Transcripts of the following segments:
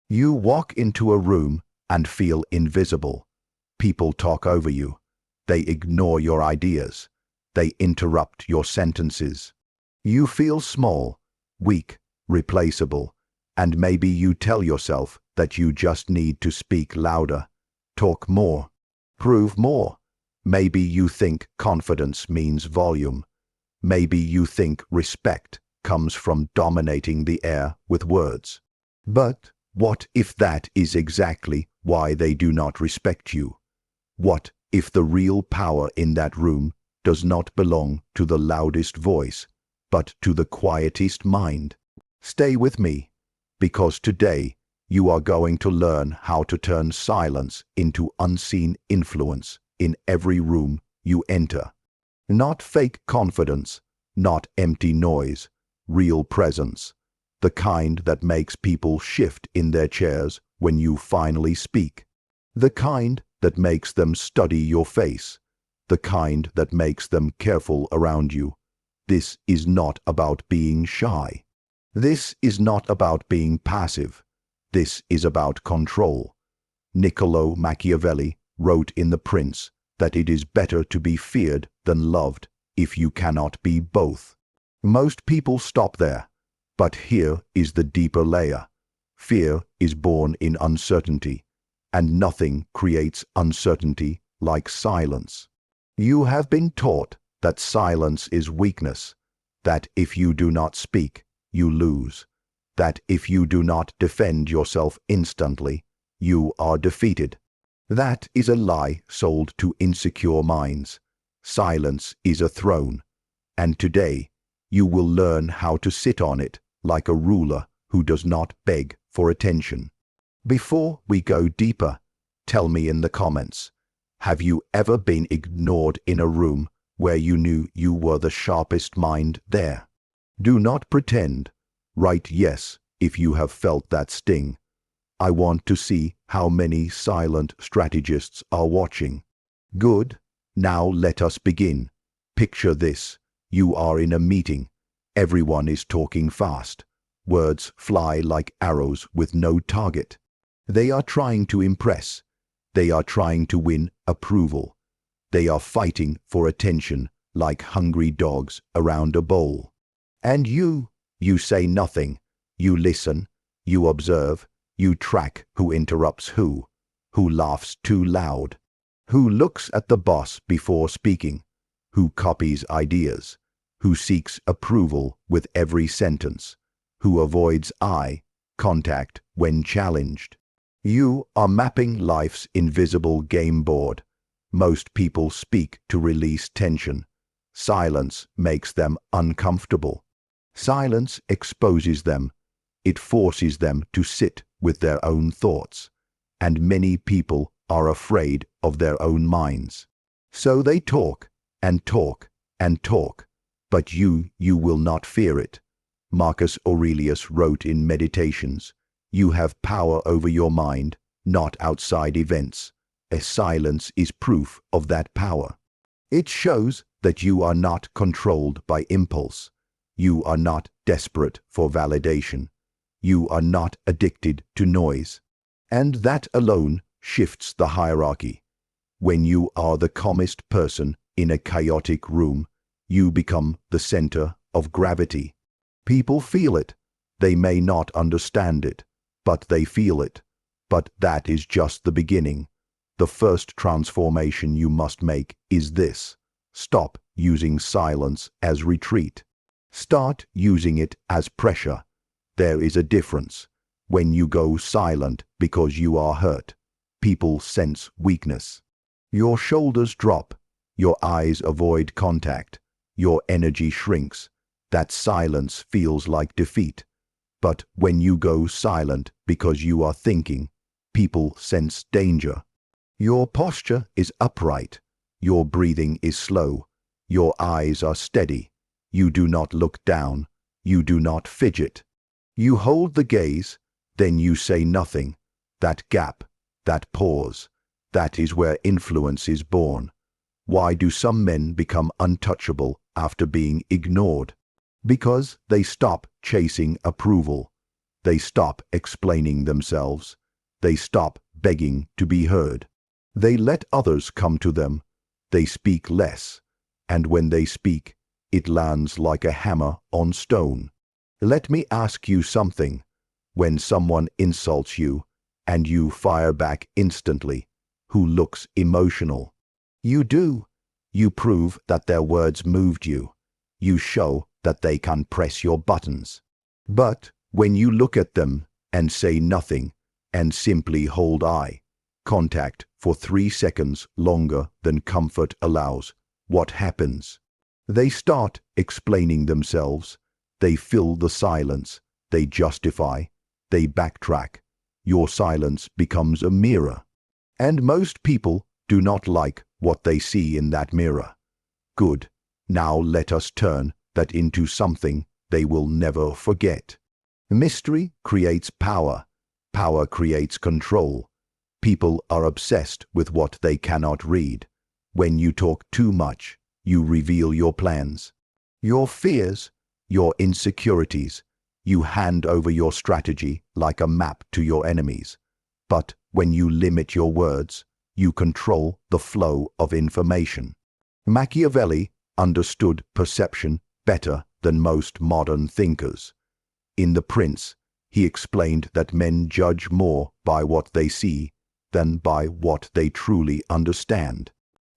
You walk into a room and feel invisible. People talk over you. They ignore your ideas. They interrupt your sentences. You feel small, weak, replaceable, and maybe you tell yourself that you just need to speak louder, talk more, prove more. Maybe you think confidence means volume. Maybe you think respect comes from dominating the air with words. But what if that is exactly why they do not respect you? What if the real power in that room does not belong to the loudest voice, but to the quietest mind? Stay with me, because today you are going to learn how to turn silence into unseen influence in every room you enter. Not fake confidence, not empty noise, real presence. The kind that makes people shift in their chairs when you finally speak. The kind that makes them study your face. The kind that makes them careful around you. This is not about being shy. This is not about being passive. This is about control. Niccolò Machiavelli wrote in The Prince that it is better to be feared than loved if you cannot be both. Most people stop there, but here is the deeper layer. Fear is born in uncertainty, and nothing creates uncertainty like silence. You have been taught that silence is weakness, that if you do not speak, you lose, that if you do not defend yourself instantly, you are defeated. That is a lie sold to insecure minds. Silence is a throne, and today you will learn how to sit on it like a ruler who does not beg for attention. Before we go deeper, tell me in the comments, have you ever been ignored in a room where you knew you were the sharpest mind there? Do not pretend. Write yes if you have felt that sting. I want to see how many silent strategists are watching. Good. Now let us begin. Picture this. You are in a meeting. Everyone is talking fast. Words fly like arrows with no target. They are trying to impress. They are trying to win approval. They are fighting for attention like hungry dogs around a bowl. And you say nothing. You listen. You observe. You track who interrupts who laughs too loud, who looks at the boss before speaking, who copies ideas, who seeks approval with every sentence, who avoids eye contact when challenged. You are mapping life's invisible game board. Most people speak to release tension. Silence makes them uncomfortable. Silence exposes them. It forces them to sit with their own thoughts. And many people are afraid of their own minds. So they talk and talk and talk. But you will not fear it. Marcus Aurelius wrote in Meditations, "You have power over your mind, not outside events." A silence is proof of that power. It shows that you are not controlled by impulse. You are not desperate for validation. You are not addicted to noise. And that alone shifts the hierarchy. When you are the calmest person in a chaotic room, you become the center of gravity. People feel it. They may not understand it, but they feel it. But that is just the beginning. The first transformation you must make is this. Stop using silence as retreat. Start using it as pressure. There is a difference. When you go silent because you are hurt, people sense weakness. Your shoulders drop. Your eyes avoid contact. Your energy shrinks. That silence feels like defeat. But when you go silent because you are thinking, people sense danger. Your posture is upright. Your breathing is slow. Your eyes are steady. You do not look down. You do not fidget. You hold the gaze, then you say nothing. That gap, that pause, that is where influence is born. Why do some men become untouchable after being ignored? Because they stop chasing approval. They stop explaining themselves. They stop begging to be heard. They let others come to them. They speak less, and when they speak, it lands like a hammer on stone. Let me ask you something. When someone insults you, and you fire back instantly, who looks emotional? You do. You prove that their words moved you. You show that they can press your buttons. But when you look at them and say nothing, and simply hold eye contact for 3 seconds longer than comfort allows, what happens? They start explaining themselves. They fill the silence. They justify. They backtrack. Your silence becomes a mirror. And most people do not like what they see in that mirror. Good. Now let us turn that into something they will never forget. Mystery creates power. Power creates control. People are obsessed with what they cannot read. When you talk too much, you reveal your plans, your fears, your insecurities. You hand over your strategy like a map to your enemies. But when you limit your words, you control the flow of information. Machiavelli understood perception better than most modern thinkers. In The Prince, he explained that men judge more by what they see than by what they truly understand.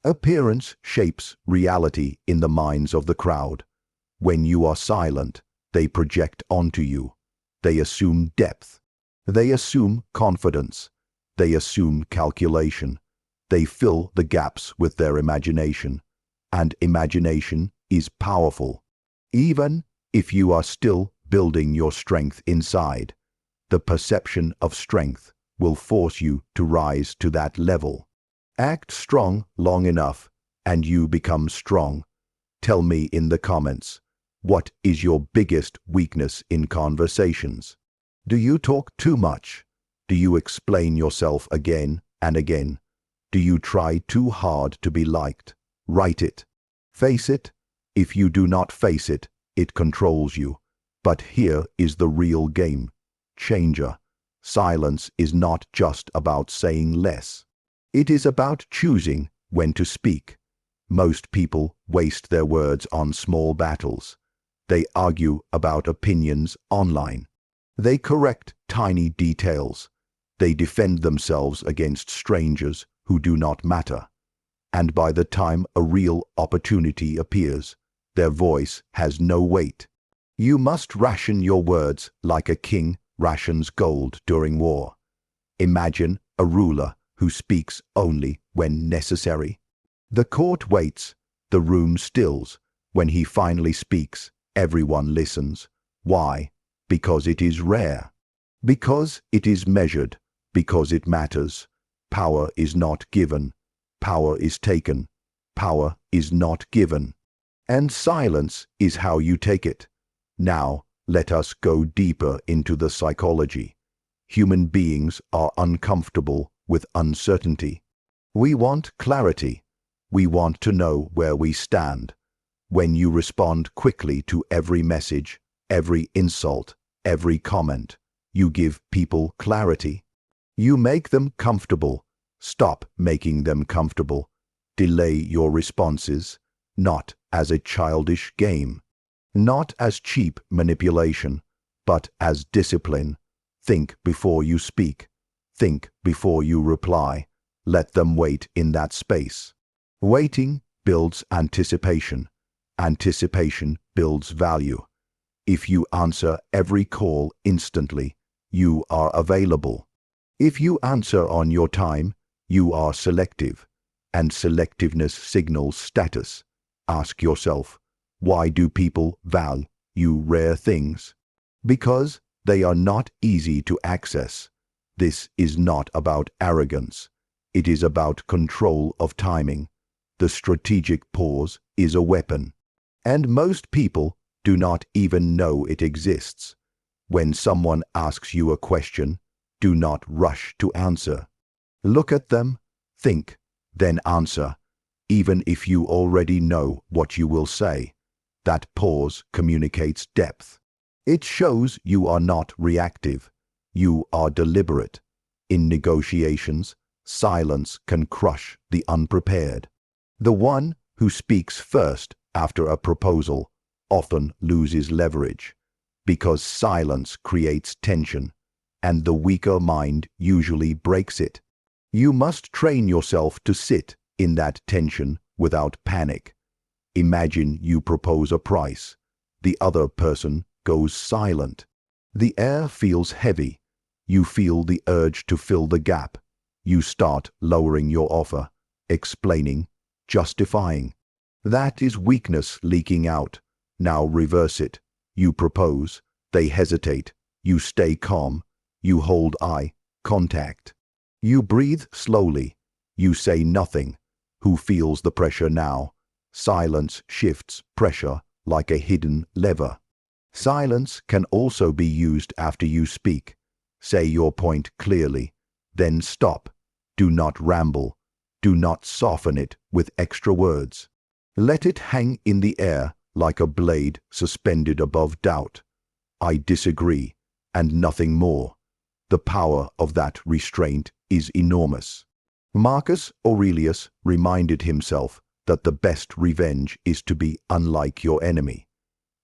Appearance shapes reality in the minds of the crowd. When you are silent, they project onto you. They assume depth. They assume confidence. They assume calculation. They fill the gaps with their imagination. And imagination is powerful. Even if you are still building your strength inside, the perception of strength will force you to rise to that level. Act strong long enough, and you become strong. Tell me in the comments, what is your biggest weakness in conversations? Do you talk too much? Do you explain yourself again and again? Do you try too hard to be liked? Write it. Face it. If you do not face it, it controls you. But here is the real game changer. Silence is not just about saying less. It is about choosing when to speak. Most people waste their words on small battles. They argue about opinions online. They correct tiny details. They defend themselves against strangers who do not matter. And by the time a real opportunity appears, their voice has no weight. You must ration your words like a king rations gold during war. Imagine a ruler who speaks only when necessary. The court waits, the room stills. When he finally speaks, everyone listens. Why? Because it is rare. Because it is measured. Because it matters. Power is not given. Power is taken. Power is not given. And silence is how you take it. Now, let us go deeper into the psychology. Human beings are uncomfortable with uncertainty. We want clarity. We want to know where we stand. When you respond quickly to every message, every insult, every comment, you give people clarity. You make them comfortable. Stop making them comfortable. Delay your responses, not as a childish game, not as cheap manipulation, but as discipline. Think before you speak. Think before you reply. Let them wait in that space. Waiting builds anticipation. Anticipation builds value. If you answer every call instantly, you are available. If you answer on your time, you are selective. And selectiveness signals status. Ask yourself, why do people value rare things? Because they are not easy to access. This is not about arrogance. It is about control of timing. The strategic pause is a weapon. And most people do not even know it exists. When someone asks you a question, do not rush to answer. Look at them, think, then answer, even if you already know what you will say. That pause communicates depth. It shows you are not reactive. You are deliberate. In negotiations, silence can crush the unprepared. The one who speaks first after a proposal often loses leverage, because silence creates tension, and the weaker mind usually breaks it. You must train yourself to sit in that tension without panic. Imagine you propose a price. The other person goes silent. The air feels heavy. You feel the urge to fill the gap. You start lowering your offer, explaining, justifying. That is weakness leaking out. Now reverse it. You propose. They hesitate. You stay calm. You hold eye contact. You breathe slowly. You say nothing. Who feels the pressure now? Silence shifts pressure like a hidden lever. Silence can also be used after you speak. Say your point clearly. Then stop. Do not ramble. Do not soften it with extra words. Let it hang in the air like a blade suspended above doubt. I disagree, and nothing more. The power of that restraint is enormous. Marcus Aurelius reminded himself that the best revenge is to be unlike your enemy.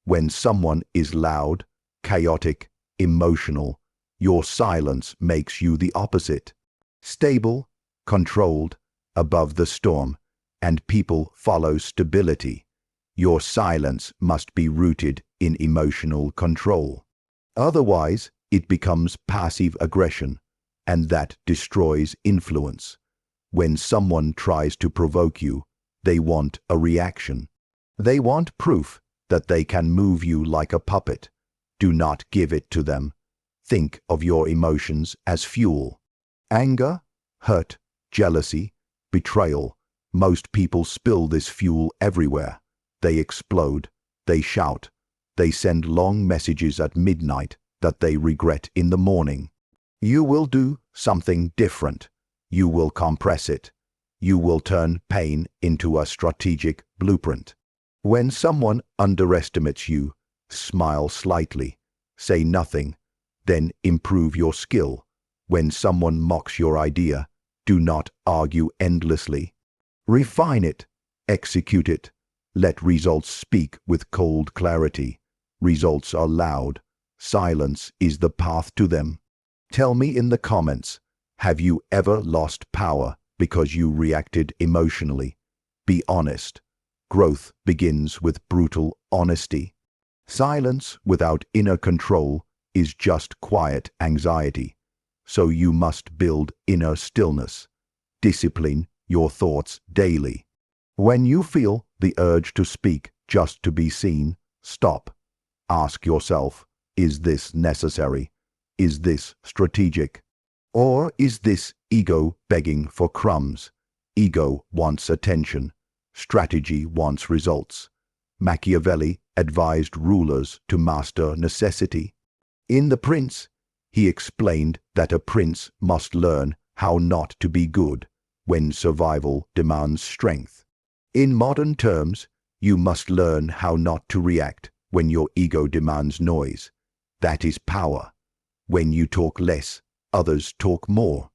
When someone is loud, chaotic, emotional, your silence makes you the opposite. Stable, controlled, above the storm, and people follow stability. Your silence must be rooted in emotional control. Otherwise, it becomes passive aggression, and that destroys influence. When someone tries to provoke you, they want a reaction. They want proof that they can move you like a puppet. Do not give it to them. Think of your emotions as fuel. Anger, hurt, jealousy, betrayal. Most people spill this fuel everywhere. They explode. They shout. They send long messages at midnight that they regret in the morning. You will do something different. You will compress it. You will turn pain into a strategic blueprint. When someone underestimates you, smile slightly. Say nothing. Then improve your skill. When someone mocks your idea, do not argue endlessly. Refine it. Execute it. Let results speak with cold clarity. Results are loud. Silence is the path to them. Tell me in the comments, have you ever lost power because you reacted emotionally? Be honest. Growth begins with brutal honesty. Silence without inner control is just quiet anxiety. So you must build inner stillness. Discipline your thoughts daily. When you feel the urge to speak just to be seen, stop. Ask yourself, is this necessary? Is this strategic? Or is this ego begging for crumbs? Ego wants attention. Strategy wants results. Machiavelli advised rulers to master necessity. In The Prince, he explained that a prince must learn how not to be good when survival demands strength. In modern terms, you must learn how not to react when your ego demands noise. That is power. When you talk less, others talk more.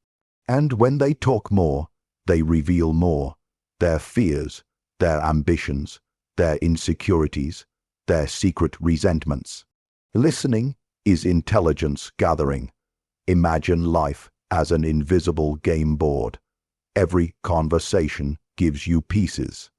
And when they talk more, they reveal more. Their fears, their ambitions, their insecurities, their secret resentments. Listening is intelligence gathering. Imagine life as an invisible game board. Every conversation gives you pieces.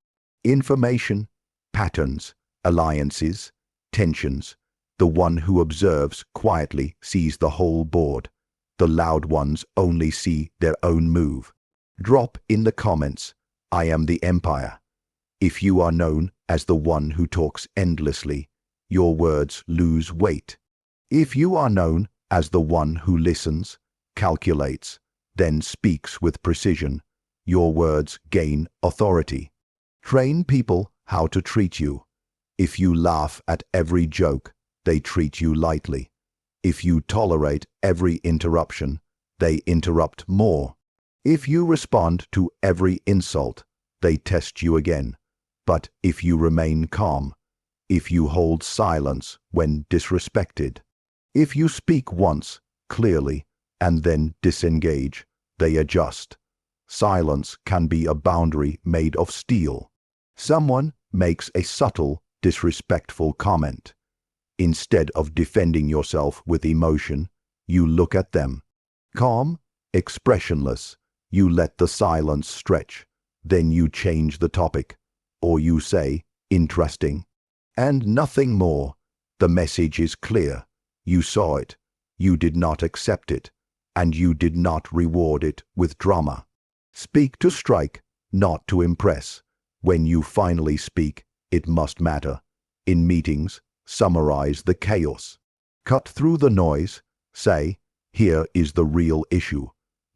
Information, patterns, alliances, tensions. The one who observes quietly sees the whole board. The loud ones only see their own move. Drop in the comments, I am the empire. If you are known as the one who talks endlessly, your words lose weight. If you are known as the one who listens, calculates, then speaks with precision, your words gain authority. Train people how to treat you. If you laugh at every joke, they treat you lightly. If you tolerate every interruption, they interrupt more. If you respond to every insult, they test you again. But if you remain calm, if you hold silence when disrespected. If you speak once, clearly, and then disengage, they adjust. Silence can be a boundary made of steel. Someone makes a subtle, disrespectful comment. Instead of defending yourself with emotion, you look at them. Calm, expressionless, you let the silence stretch. Then you change the topic. Or you say, interesting. And nothing more. The message is clear. You saw it. You did not accept it. And you did not reward it with drama. Speak to strike, not to impress. When you finally speak, it must matter. In meetings, summarize the chaos. Cut through the noise. Say, here is the real issue.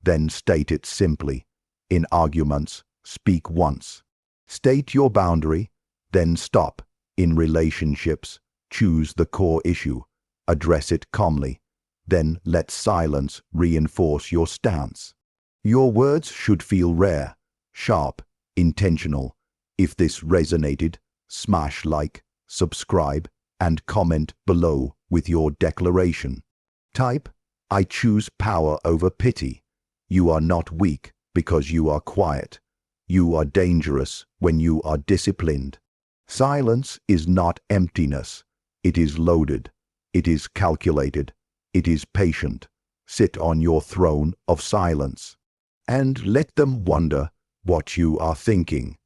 Then state it simply. In arguments, speak once. State your boundary, then stop. In relationships, choose the core issue. Address it calmly. Then let silence reinforce your stance. Your words should feel rare, sharp, intentional. If this resonated, smash like, subscribe, and comment below with your declaration. Type, I choose power over pity. You are not weak because you are quiet. You are dangerous when you are disciplined. Silence is not emptiness. It is loaded. It is calculated. It is patient. Sit on your throne of silence. And let them wonder what you are thinking.